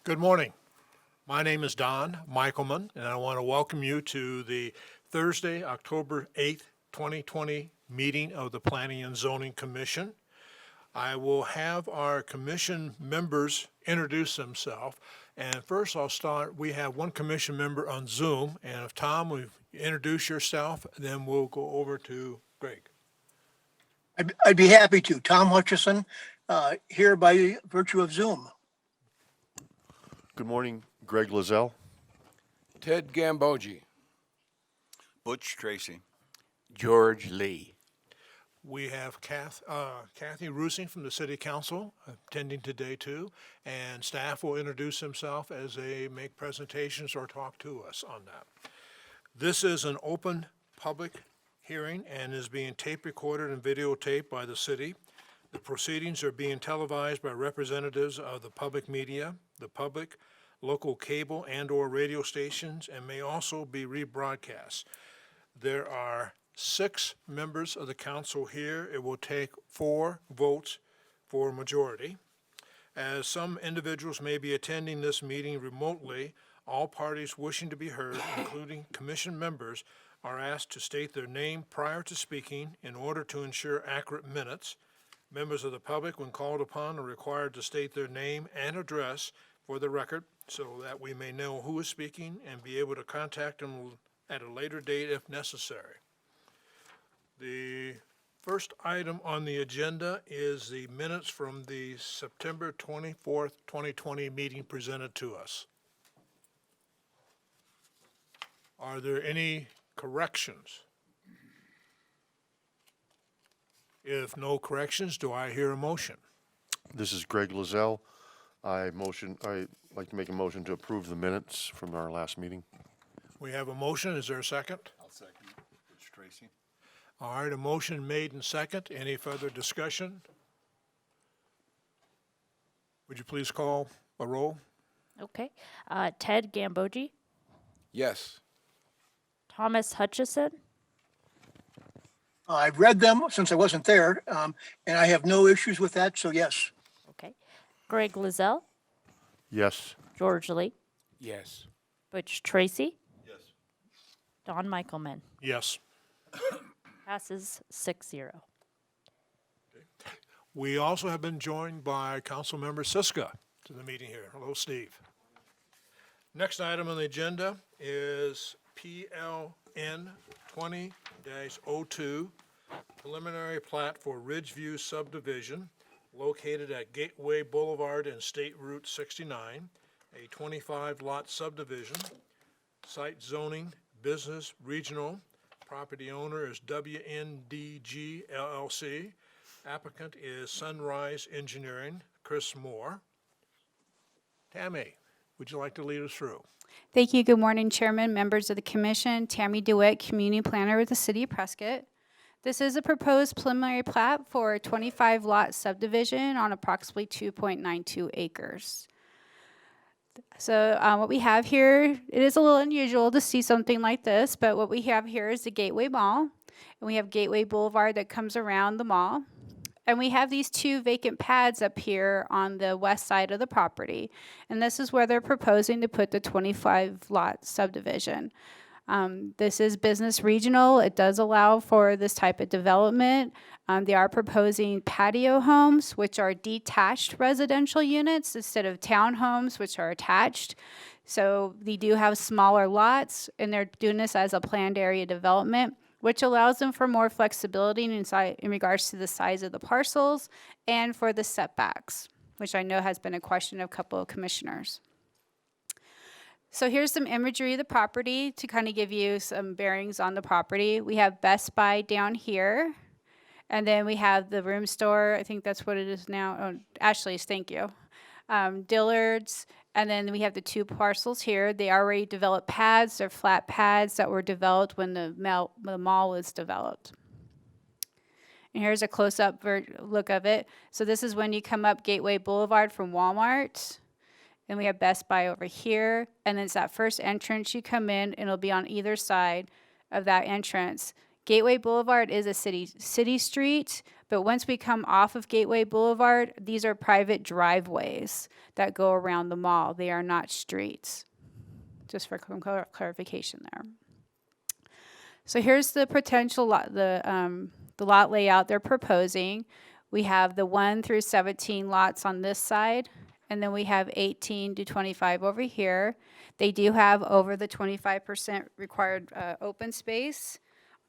Good morning. My name is Don Michaelman, and I want to welcome you to the Thursday, October 8th, 2020 meeting of the Planning and Zoning Commission. I will have our commission members introduce themselves. And first I'll start, we have one commission member on Zoom, and if Tom, will you introduce yourself, then we'll go over to Greg. I'd be happy to. Tom Hutchison, here by virtue of Zoom. Good morning, Greg Lozelle. Ted Gambogi. Butch Tracy. George Lee. We have Kathy Rusing from the City Council attending today too, and staff will introduce themselves as they make presentations or talk to us on that. This is an open public hearing and is being tape recorded and videotaped by the city. The proceedings are being televised by representatives of the public media, the public, local cable and/or radio stations, and may also be rebroadcast. There are 6 members of the council here. It will take 4 votes for a majority. As some individuals may be attending this meeting remotely, all parties wishing to be heard, including commission members, are asked to state their name prior to speaking in order to ensure accurate minutes. Members of the public, when called upon, are required to state their name and address for the record so that we may know who is speaking and be able to contact them at a later date if necessary. The first item on the agenda is the minutes from the September 24th, 2020 meeting presented to us. Are there any corrections? If no corrections, do I hear a motion? This is Greg Lozelle. I'd like to make a motion to approve the minutes from our last meeting. We have a motion. Is there a second? I'll second. Butch Tracy. All right, a motion made and second. Any further discussion? Would you please call a roll? Okay. Ted Gambogi, Yes. Thomas Hutchison, I've read them since I wasn't there, and I have no issues with that, so yes. okay. Greg Lozelle, Yes. George Lee, Yes. Butch Tracy, Yes. Don Michaelman. Yes. Passes 6-0. We also have been joined by Councilmember Siska to the meeting here. Hello, Steve. Next item on the agenda is PLN 20-02, preliminary plat for Ridgeview subdivision located at Gateway Boulevard and State Route 69, a 25-lot subdivision, site zoning, business, regional. Property owner is WNDG LLC. Applicant is Sunrise Engineering, Chris Moore. Tammy, would you like to lead us through? Thank you. Good morning, Chairman, members of the Commission. Tammy DeWitt, Community Planner with the City of Prescott. This is a proposed preliminary plat for a 25-lot subdivision on approximately 2.92 acres. So what we have here, it is a little unusual to see something like this, but what we have here is the Gateway Mall, and we have Gateway Boulevard that comes around the mall. And we have these 2 vacant pads up here on the west side of the property. And this is where they're proposing to put the 25-lot subdivision. This is business regional. It does allow for this type of development. They are proposing patio homes, which are detached residential units instead of townhomes, which are attached. So they do have smaller lots, and they're doing this as a planned area development, which allows them for more flexibility in regards to the size of the parcels and for the setbacks, which I know has been a question of a couple of commissioners. So here's some imagery of the property to kind of give you some bearings on the property. We have Best Buy down here, and then we have the room store. I think that's what it is now. Oh, Ashley's, thank you. Dillard's, and then we have the 2 parcels here. They already developed pads. They're flat pads that were developed when the mall was developed. And here's a close-up look of it. So this is when you come up Gateway Boulevard from Walmart. And we have Best Buy over here. And then it's that first entrance you come in, and it'll be on either side of that entrance. Gateway Boulevard is a city street, But once we come off of Gateway Boulevard, these are private driveways that go around the mall. They are not streets. Just for clarification there. So here's the potential lot, the lot layout they're proposing. We have the 1 through 17 lots on this side, and then we have 18 to 25 over here. They do have over the 25% required open space.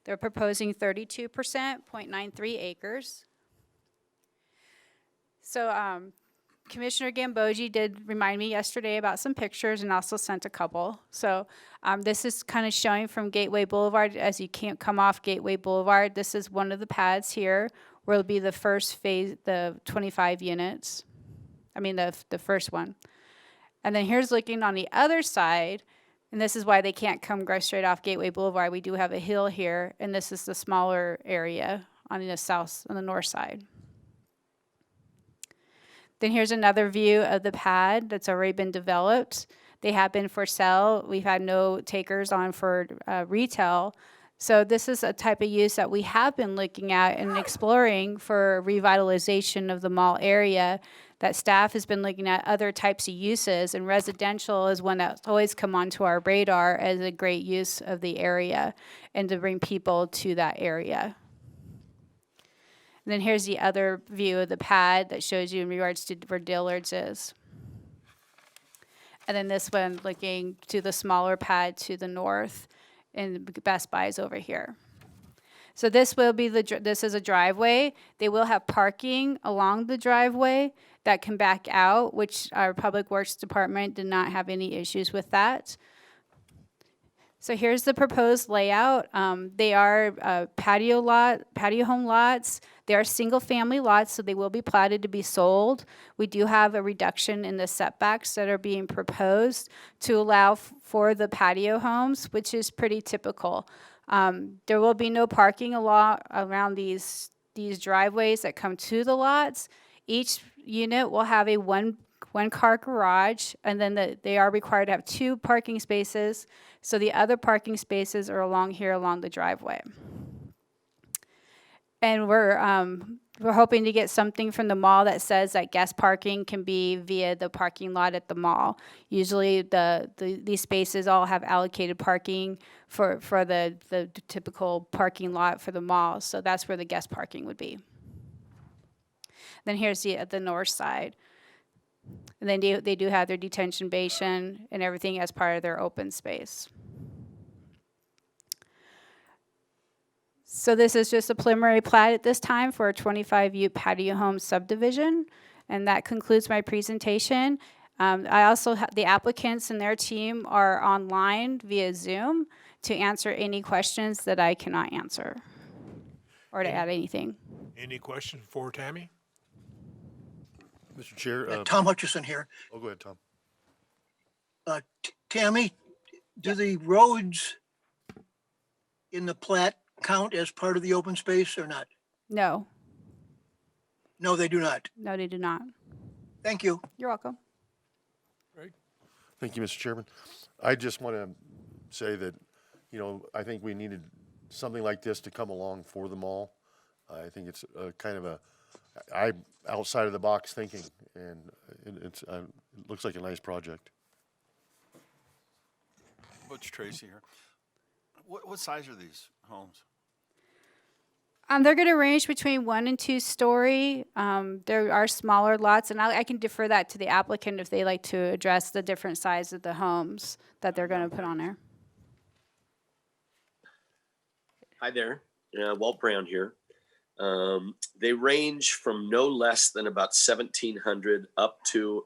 They're proposing 32%, 0.93 acres. So Commissioner Gambogi did remind me yesterday about some pictures and also sent a couple. So this is kind of showing from Gateway Boulevard as you can't come off Gateway Boulevard. This is one of the pads here where it'll be the first phase, the 25 units. I mean, the first one. And then here's looking on the other side, and this is why they can't come go straight off Gateway Boulevard. We do have a hill here, and this is the smaller area on the north side. Then here's another view of the pad that's already been developed. They have been for sale. We've had no takers on for retail. So this is a type of use that we have been looking at and exploring for revitalization of the mall area, that staff has been looking at other types of uses, and residential is one that's always come onto our radar as a great use of the area and to bring people to that area. And then here's the other view of the pad that shows you in regards to where Dillard's is. And then this one looking to the smaller pad to the north, and Best Buy's over here. So this will be this is a driveway. They will have parking along the driveway that can back out, which our Public Works Department did not have any issues with that. So here's the proposed layout. They are patio home lots. They are single-family lots, so they will be platted to be sold. We do have a reduction in the setbacks that are being proposed to allow for the patio homes, which is pretty typical. There will be no parking around these driveways that come to the lots. Each unit will have a one-car garage, and then they are required to have 2 parking spaces. So the other parking spaces are along here along the driveway. And we're hoping to get something from the mall that says that guest parking can be via the parking lot at the mall. Usually these spaces all have allocated parking for the typical parking lot for the mall. So that's where the guest parking would be. Then here's the north side. And then they do have their detention basin and everything as part of their open space. So this is just a preliminary plat at this time for a 25-unit patio home subdivision. And that concludes my presentation. I also have the applicants and their team are online via Zoom to answer any questions that I cannot answer or to add anything. Any questions for Tammy? Mr. Chair, Tom Hutchison here. oh, go ahead, Tom. Tammy, do the roads in the plat count as part of the open space or not? No, No, they do not. no, they do not. Thank you. You're welcome. Thank you, Mr. Chairman. I just want to say that, I think we needed something like this to come along for the mall. I think it's kind of outside of the box thinking, and it looks like a nice project. Butch Tracy here. What size are these homes? They're going to range between 1 and 2 story. There are smaller lots, and I can defer that to the applicant if they like to address the different size of the homes that they're going to put on there. Hi there, Walt Brown here. They range from no less than about 1,700 up to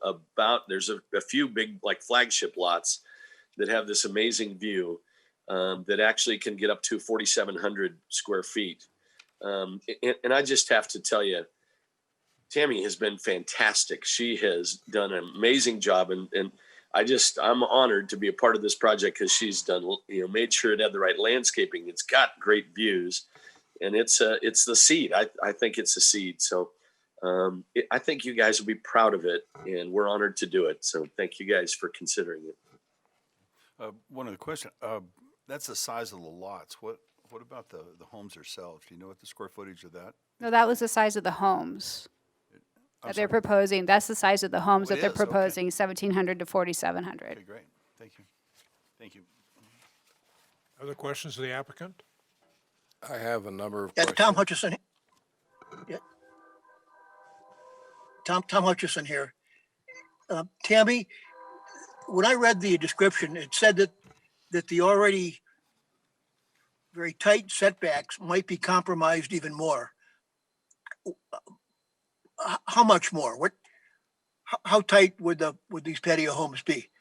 there's a few big like flagship lots that have this amazing view that actually can get up to 4,700 square feet. And I just have to tell you, Tammy has been fantastic. She has done an amazing job, and I'm honored to be a part of this project because she's done, made sure it had the right landscaping. It's got great views, and it's the seed. I think it's a seed. So I think you guys will be proud of it, and we're honored to do it. So thank you guys for considering it. One other question. That's the size of the lots. What What about the homes themselves? Do you know what the square footage of that? No, that was the size of the homes I'm that they're sorry. proposing. That's the size of the homes Oh, that it they're is? Okay. proposing, 1,700 to 4,700. Okay, great. Thank you. Thank you. Other questions of the applicant? I have a number of Yeah, questions. Tom Hutchison. Yeah. Tom Hutchison here. Tammy, when I read the description, it said that the already very tight setbacks might be compromised even more. How much more? How tight would these patio homes be?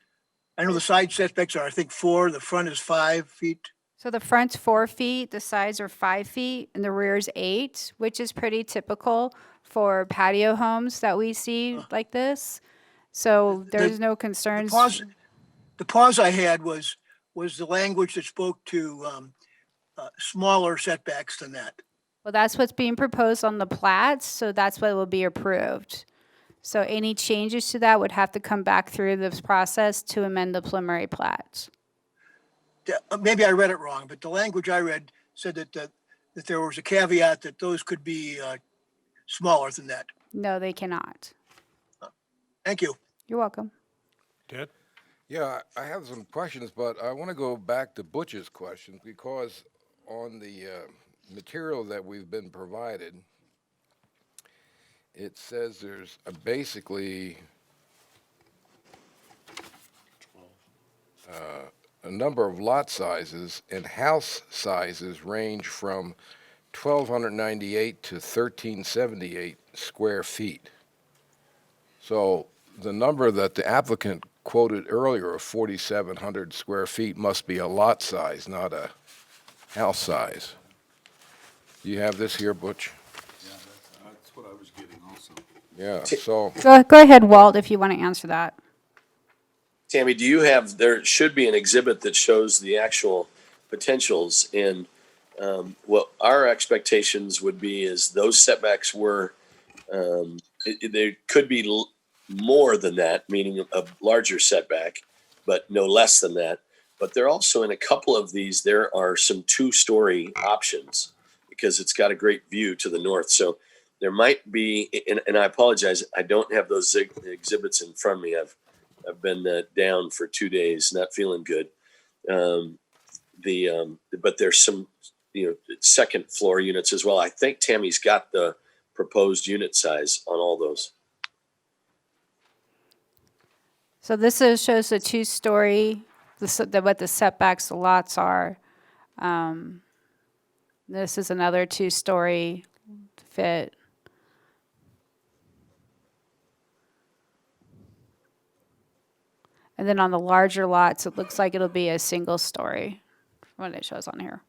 I know the side setbacks are, I think, 4, the front is 5 feet. So the front's 4 feet, the sides are 5 feet, and the rear's 8, which is pretty typical for patio homes that we see like this. So there's no The concerns. pause I had was the language that spoke to smaller setbacks than that. Well, that's what's being proposed on the plats, so that's what will be approved. So any changes to that would have to come back through this process to amend the preliminary plats. Maybe I read it wrong, but the language I read said that there was a caveat that those could be smaller than that. No, they cannot. Thank you. You're welcome. Ted? Yeah, I have some questions, but I want to go back to Butch's questions because on the material that we've been provided, it says there's basically a number of lot sizes, and house sizes range from 1,298 to 1,378 square feet. So the number that the applicant quoted earlier of 4,700 square feet must be a lot size, not a house size. Do you have this here, Butch? Yeah, that's what I was getting also. Yeah, so, Go ahead, Walt, if you want to answer that. Tammy, there should be an exhibit that shows the actual potentials, and what our expectations would be is those setbacks were, they could be more than that, meaning a larger setback, but no less than that. But there also, in a couple of these, there are some 2-story options because it's got a great view to the north. So there might be, and I apologize, I don't have those exhibits in front of me. I've been down for 2 days, not feeling good. But there's some, second floor units as well. I think Tammy's got the proposed unit size on all those. So this shows a 2-story, what the setbacks, the lots are. This is another 2-story fit. And then on the larger lots, it looks like it'll be a single story, from what it shows on here.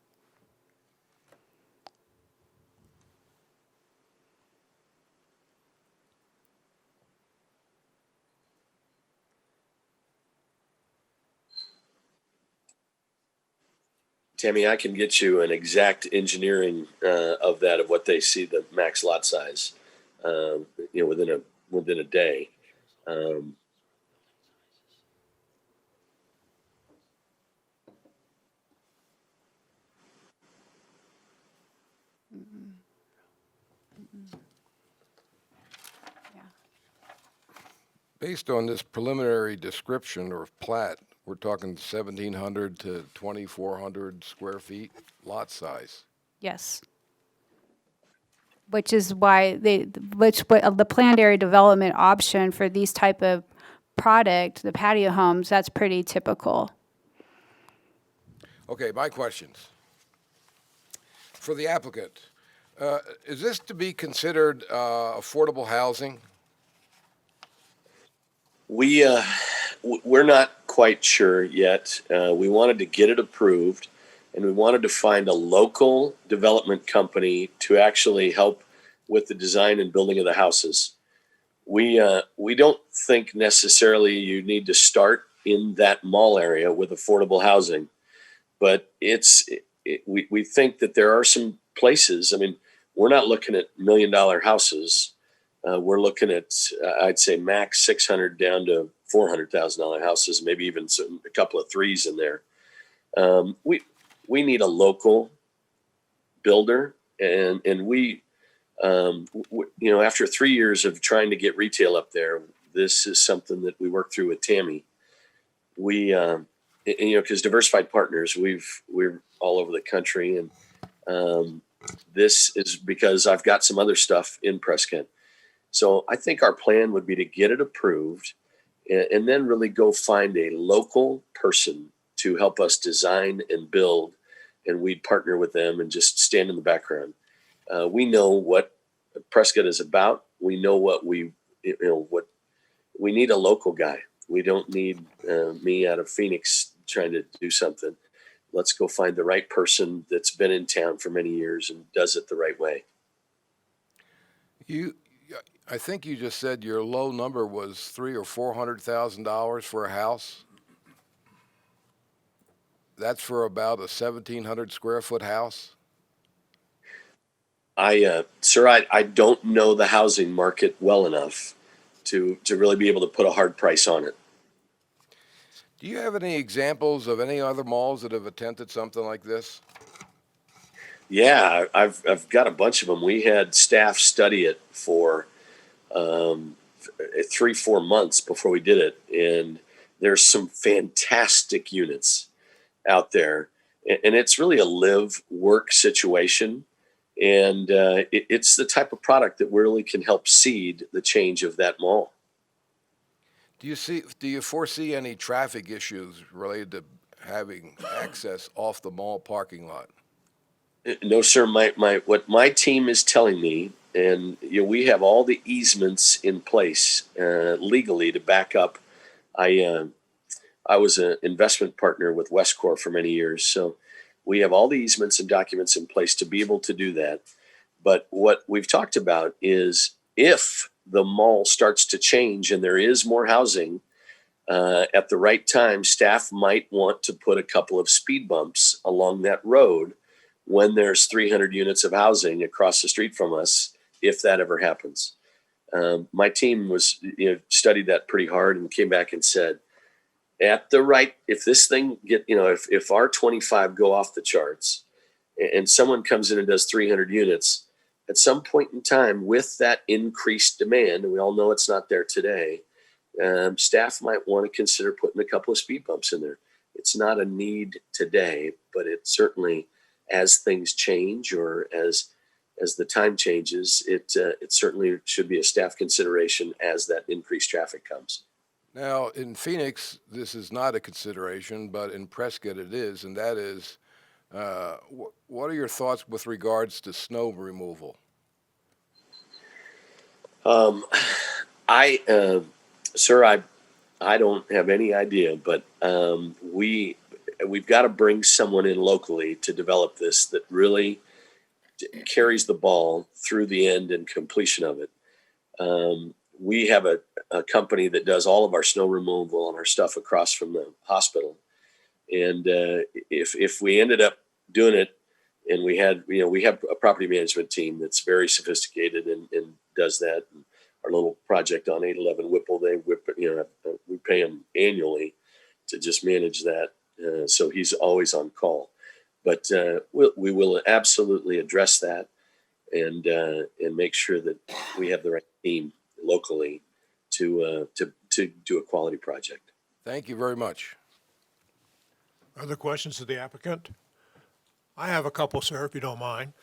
Tammy, I can get you an exact engineering of that, of what they see the max lot size, within a day. based on this preliminary description or plat, we're talking 1,700 to 2,400 square feet lot size. Yes. Which is why the planned area development option for these type of product, the patio homes, that's pretty typical. Okay, my questions. For the applicant, is this to be considered affordable housing? We're not quite sure yet. We wanted to get it approved, and we wanted to find a local development company to actually help with the design and building of the houses. We don't think necessarily you need to start in that mall area with affordable housing, but we think that there are some places. I mean, we're not looking at $1 million houses. We're looking at, I'd say, max 600 down to $400,000 houses, maybe even a couple of threes in there. We need a local builder, and we, after 3 years of trying to get retail up there, this is something that we worked through with Tammy. We, because Diversified Partners, we're all over the country, and this is because I've got some other stuff in Prescott. So I think our plan would be to get it approved, and then really go find a local person to help us design and build, and we'd partner with them and just stand in the background. We know what Prescott is about. We know what we need a local guy. We don't need me out of Phoenix trying to do something. Let's go find the right person that's been in town for many years and does it the right way. I think you just said your low number was $300,000 or $400,000 for a house. That's for about a 1,700 square foot house. Sir, I don't know the housing market well enough to really be able to put a hard price on it. Do you have any examples of any other malls that have attempted something like this? Yeah, I've got a bunch of them. We had staff study it for 3-4 months before we did it, and there's some fantastic units out there, and it's really a live work situation, and it's the type of product that really can help seed the change of that mall. Do you foresee any traffic issues related to having access off the mall parking lot? No, sir. What my team is telling me, and we have all the easements in place legally to back up. I was an investment partner with Westcor for many years, so we have all the easements and documents in place to be able to do that. But what we've talked about is if the mall starts to change and there is more housing at the right time, staff might want to put a couple of speed bumps along that road when there's 300 units of housing across the street from us, if that ever happens. My team was, studied that pretty hard and came back and said, if this thing if our 25 go off the charts and someone comes in and does 300 units, at some point in time with that increased demand, and we all know it's not there today, staff might want to consider putting a couple of speed bumps in there. It's not a need today, but it certainly, as things change or as the time changes, it certainly should be a staff consideration as that increased traffic comes. Now, in Phoenix, this is not a consideration, but in Prescott it is, and that is, what are your thoughts with regards to snow removal? Sir, I don't have any idea, but we've got to bring someone in locally to develop this that really carries the ball through the end and completion of it. We have a company that does all of our snow removal and our stuff across from the hospital. And if we ended up doing it and we have a property management team that's very sophisticated and does that. And our little project on 811 Whipple, we pay him annually to just manage that. So he's always on call. But we will absolutely address that and make sure that we have the right team locally to do a quality project. Thank you very much. Other questions of the applicant? I have a couple, sir, if you don't mind.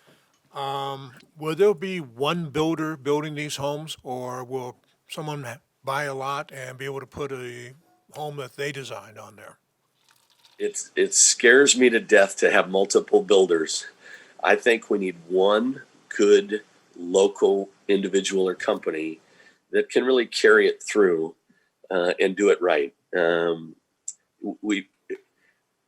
Will there be one builder building these homes, or will someone buy a lot and be able to put a home that they designed on there? It scares me to death to have multiple builders. I think we need one good local individual or company that can really carry it through and do it right.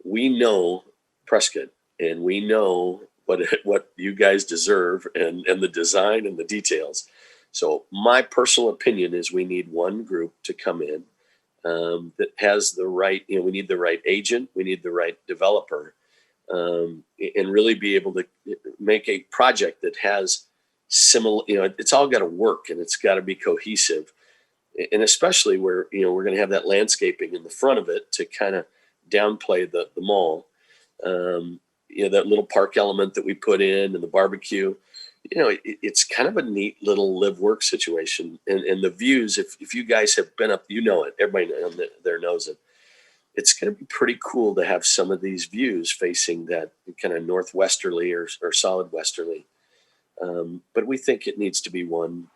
We know Prescott, and we know what you guys deserve and the design and the details. So my personal opinion is we need one group to come in that has the right, we need the right agent, we need the right developer, and really be able to make a project that has similar, it's all got to work and it's got to be cohesive. And especially where, we're going to have that landscaping in the front of it to kind of downplay the mall. that little park element that we put in and the barbecue, it's kind of a neat little live work situation. And the views, if you guys have been up, it, everybody there knows it. It's going to be pretty cool to have some of these views facing that kind of northwesterly or solid westerly. But we think it needs to be one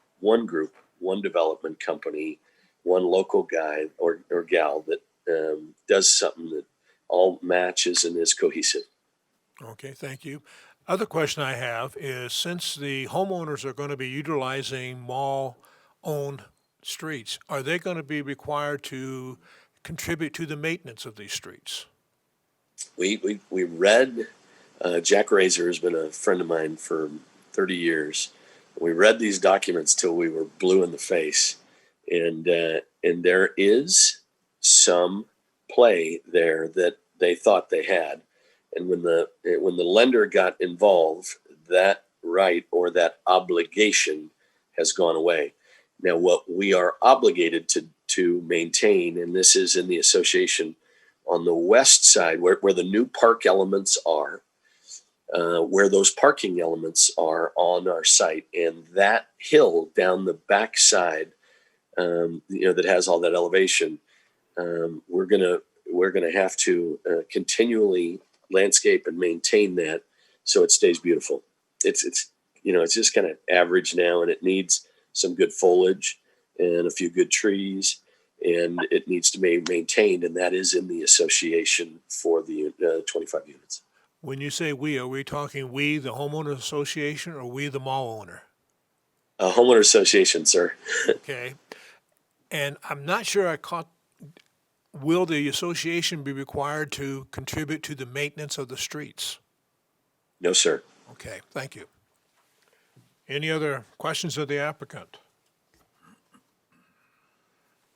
group, one development company, one local guy or gal that does something that all matches and is cohesive. Okay, thank you. Other question I have is, since the homeowners are going to be utilizing mall-owned streets, are they going to be required to contribute to the maintenance of these streets? We read, Jack Razor has been a friend of mine for 30 years. We read these documents till we were blue in the face, and there is some play there that they thought they had, and when the lender got involved, that right or that obligation has gone away. Now, what we are obligated to maintain, and this is in the association on the west side, where the new park elements are, where those parking elements are on our site, and that hill down the back side, that has all that elevation, we're gonna have to continually landscape and maintain that so it stays beautiful. It's just kind of average now, and it needs some good foliage and a few good trees, and it needs to be maintained, and that is in the association for the 25 units. When you say we, are we talking we, the homeowners association, or we, the mall owner? Homeowner association, sir. Okay. And I'm not sure I caught, will the association be required to contribute to the maintenance of the streets? No, sir. Okay, thank you. Any other questions of the applicant?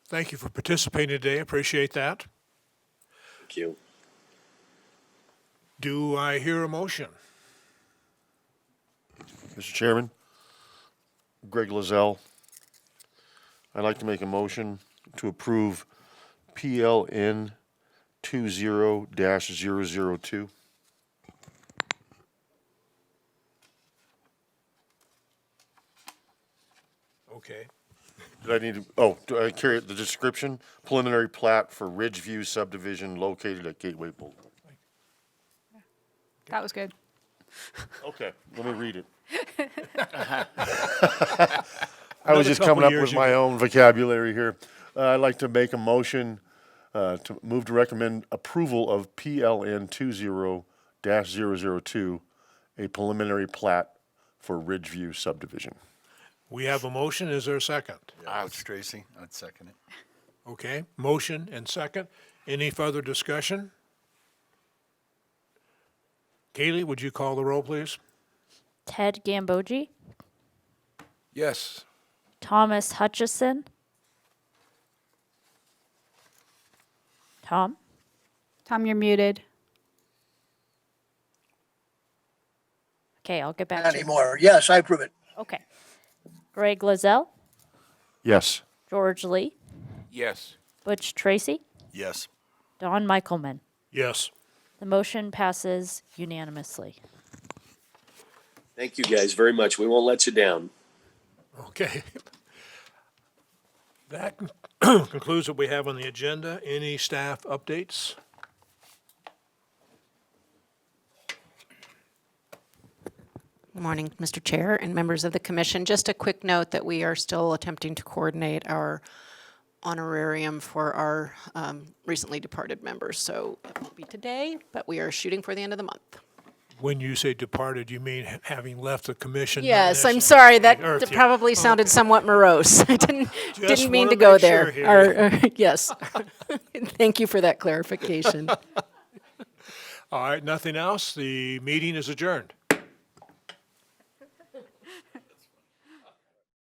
Thank you for participating today. Appreciate that. Thank you. Do I hear a motion? Mr. Chairman, Greg Lozelle, I'd like to make a motion to approve PLN 20-002. Okay. Do I carry the description? Preliminary plat for Ridgeview subdivision located at Gateway Boulevard. That was good. Okay, let me read it. I was just coming couple up years with my own vocabulary here. I'd like to make a motion to move to recommend approval of PLN 20-002, a preliminary plat for Ridgeview subdivision. We have a motion. Is there a second? Ouch, Tracy. I'd second it. Okay, motion and second. Any further discussion? Kaylee, would you call the roll, please? Ted Gambogi, Yes. Thomas Hutchison. Tom, Tom, you're muted. okay, I'll get back Not to you. anymore. Yes, I approve it. Okay. Greg Lozelle, Yes. George Lee, Yes. Butch Tracy, Yes. Don Michaelman. Yes. The motion passes unanimously. Thank you guys very much. We won't let you down. Okay. That concludes what we have on the agenda. Any staff updates? Good morning, Mr. Chair and members of the commission. Just a quick note that we are still attempting to coordinate our honorarium for our recently departed members. So it won't be today, but we are shooting for the end of the month. When you say departed, you mean having left the commission? not Yes, I'm necessarily sorry, that the earth yet. probably sounded somewhat morose. I didn't mean wanna to go make there. sure here. Yes. Thank you for that clarification. All right, nothing else. The meeting is adjourned.